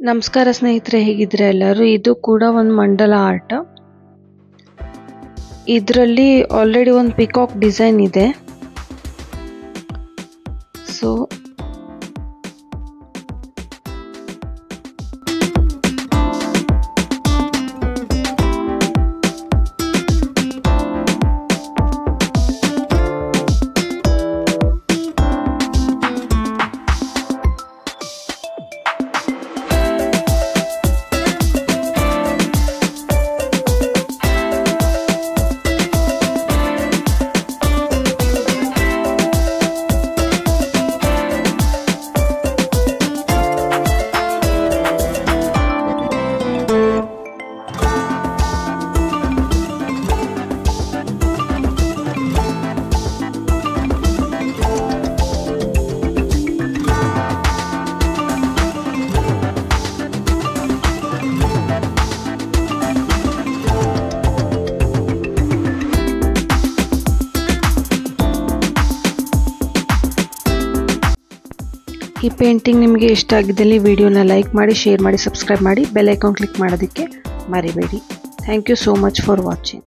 ನಮಸ್ಕಾರ ಸ್ನೇಹಿತರೆ, ಹೇಗಿದ್ರೆ ಎಲ್ಲರೂ. ಇದು ಕೂಡ ಒಂದು ಮಂಡಲ ಆರ್ಟ್. ಇದರಲ್ಲಿ ಆಲ್ರೆಡಿ ಒಂದು ಪಿಕಾಕ್ ಡಿಸೈನ್ ಇದೆ. ಸೊ ಈ ಪೇಂಟಿಂಗ್ ನಿಮಗೆ ಇಷ್ಟ ಆಗಿದ್ದಲ್ಲಿ ವಿಡಿಯೋನ ಲೈಕ್ ಮಾಡಿ, ಶೇರ್ ಮಾಡಿ, ಸಬ್ಸ್ಕ್ರೈಬ್ ಮಾಡಿ, ಬೆಲ್ ಐಕಾನ್ ಕ್ಲಿಕ್ ಮಾಡೋದಕ್ಕೆ ಮರಿಬೇಡಿ. Thank you so much for watching.